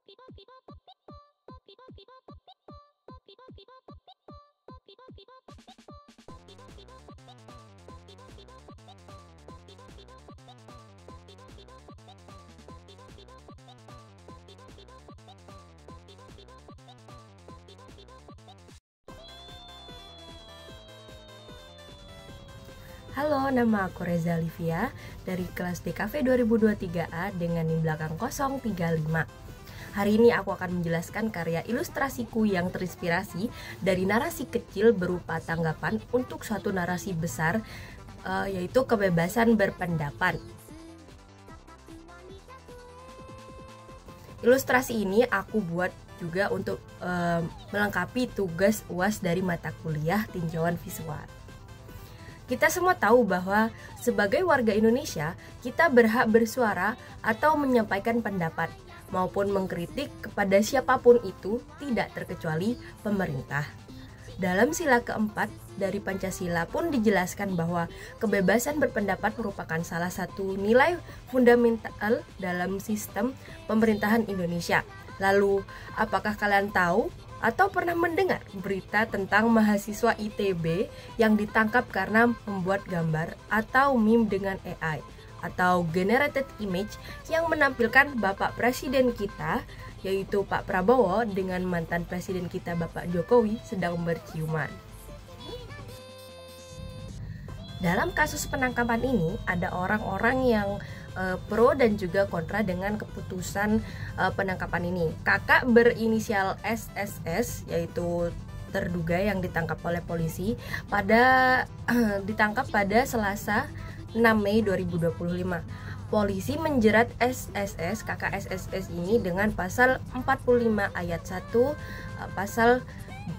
Halo, nama aku Reza Livia dari kelas DKV 2023A dengan NIM belakang 035. Hari ini aku akan menjelaskan karya ilustrasiku yang terinspirasi dari narasi kecil berupa tanggapan untuk suatu narasi besar, yaitu kebebasan berpendapat. Ilustrasi ini aku buat juga untuk melengkapi tugas UAS dari mata kuliah tinjauan visual. Kita semua tahu bahwa sebagai warga Indonesia, kita berhak bersuara atau menyampaikan pendapat maupun mengkritik kepada siapapun itu, tidak terkecuali pemerintah. Dalam sila keempat dari Pancasila pun dijelaskan bahwa kebebasan berpendapat merupakan salah satu nilai fundamental dalam sistem pemerintahan Indonesia. Lalu, apakah kalian tahu atau pernah mendengar berita tentang mahasiswa ITB yang ditangkap karena membuat gambar atau meme dengan AI atau generated image yang menampilkan Bapak Presiden kita, yaitu Pak Prabowo, dengan mantan Presiden kita Bapak Jokowi sedang berciuman. Dalam kasus penangkapan ini ada orang-orang yang pro dan juga kontra dengan keputusan penangkapan ini. Kakak berinisial SSS, yaitu terduga yang ditangkap oleh polisi ditangkap pada Selasa 6 Mei 2025. Polisi menjerat SSS, kakak SSS ini dengan pasal 45 ayat 1, pasal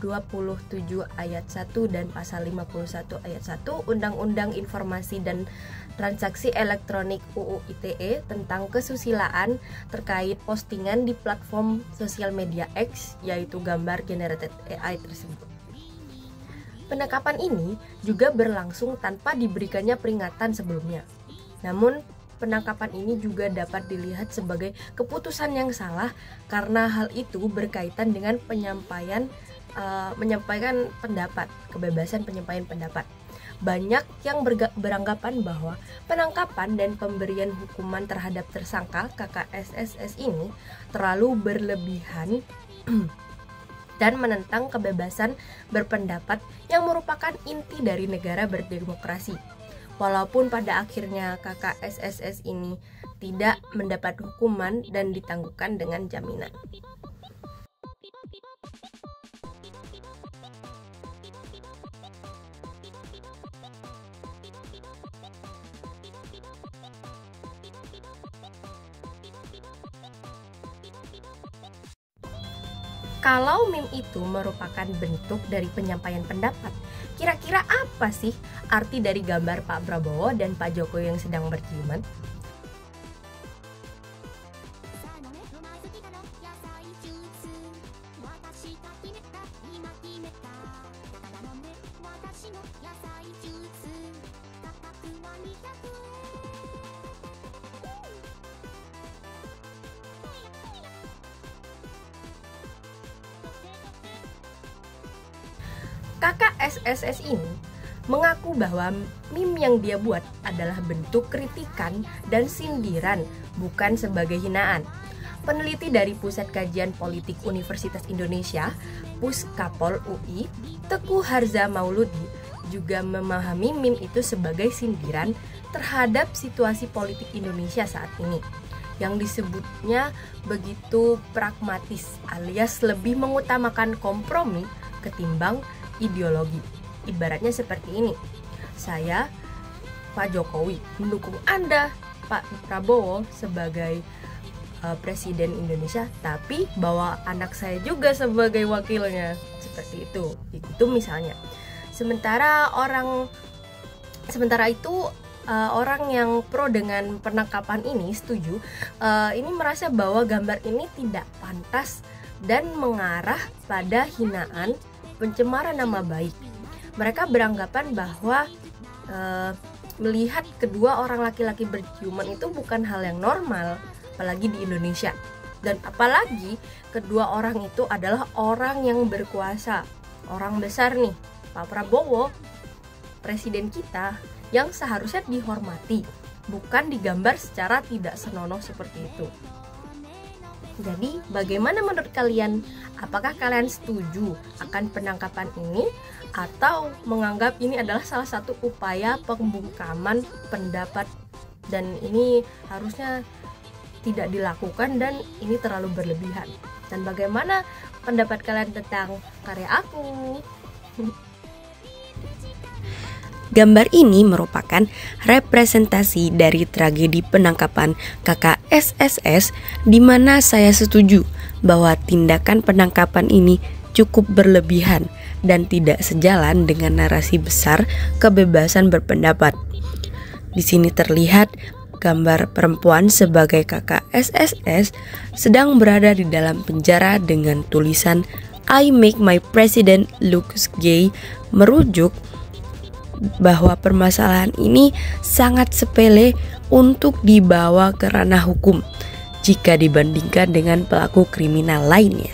27 ayat 1 dan pasal 51 ayat 1 Undang-Undang Informasi dan Transaksi Elektronik UU ITE tentang kesusilaan terkait postingan di platform sosial media X, yaitu gambar generated AI tersebut. Penangkapan ini juga berlangsung tanpa diberikannya peringatan sebelumnya. Namun, penangkapan ini juga dapat dilihat sebagai keputusan yang salah karena hal itu berkaitan dengan menyampaikan pendapat, kebebasan penyampaian pendapat. Banyak yang beranggapan bahwa penangkapan dan pemberian hukuman terhadap tersangka kakak SSS ini terlalu berlebihan dan menentang kebebasan berpendapat yang merupakan inti dari negara berdemokrasi. Walaupun pada akhirnya kakak SSS ini tidak mendapat hukuman dan ditangguhkan dengan jaminan. Kalau meme itu merupakan bentuk dari penyampaian pendapat, kira-kira apa sih arti dari gambar Pak Prabowo dan Pak Jokowi yang sedang berciuman? Kakak SSS ini mengaku bahwa meme yang dia buat adalah bentuk kritikan dan sindiran, bukan sebagai hinaan. Peneliti dari Pusat Kajian Politik Universitas Indonesia, Puskapol UI, Teguh Harza Mauludi, juga memahami meme itu sebagai sindiran terhadap situasi politik Indonesia saat ini, yang disebutnya begitu pragmatis alias lebih mengutamakan kompromi ketimbang ideologi. Ibaratnya seperti ini, saya Pak Jokowi mendukung Anda Pak Prabowo sebagai Presiden Indonesia, tapi bawa anak saya juga sebagai wakilnya, seperti itu misalnya. Sementara itu orang yang pro dengan penangkapan ini setuju, ini merasa bahwa gambar ini tidak pantas dan mengarah pada hinaan, pencemaran nama baik. Mereka beranggapan bahwa melihat kedua orang laki-laki berciuman itu bukan hal yang normal, apalagi di Indonesia. Dan apalagi kedua orang itu adalah orang yang berkuasa, orang besar nih, Pak Prabowo, presiden kita yang seharusnya dihormati, bukan digambar secara tidak senonoh seperti itu. Jadi, bagaimana menurut kalian? Apakah kalian setuju akan penangkapan ini atau menganggap ini adalah salah satu upaya pembungkaman pendapat dan ini harusnya tidak dilakukan dan ini terlalu berlebihan? Dan bagaimana pendapat kalian tentang karya aku? Gambar ini merupakan representasi dari tragedi penangkapan kakak SSS, di mana saya setuju bahwa tindakan penangkapan ini cukup berlebihan dan tidak sejalan dengan narasi besar kebebasan berpendapat. Di sini terlihat gambar perempuan sebagai kakak SSS sedang berada di dalam penjara dengan tulisan "I make my president looks gay", merujuk bahwa permasalahan ini sangat sepele untuk dibawa ke ranah hukum jika dibandingkan dengan pelaku kriminal lainnya.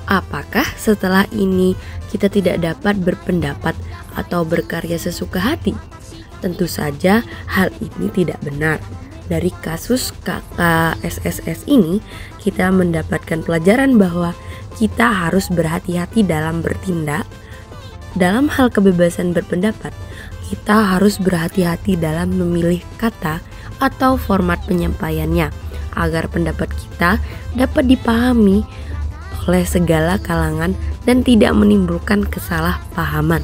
Apakah setelah ini kita tidak dapat berpendapat atau berkarya sesuka hati? Tentu saja hal ini tidak benar. Dari kasus kakak SSS ini, kita mendapatkan pelajaran bahwa kita harus berhati-hati dalam bertindak. Dalam hal kebebasan berpendapat, kita harus berhati-hati dalam memilih kata atau format penyampaiannya agar pendapat kita dapat dipahami oleh segala kalangan dan tidak menimbulkan kesalahpahaman.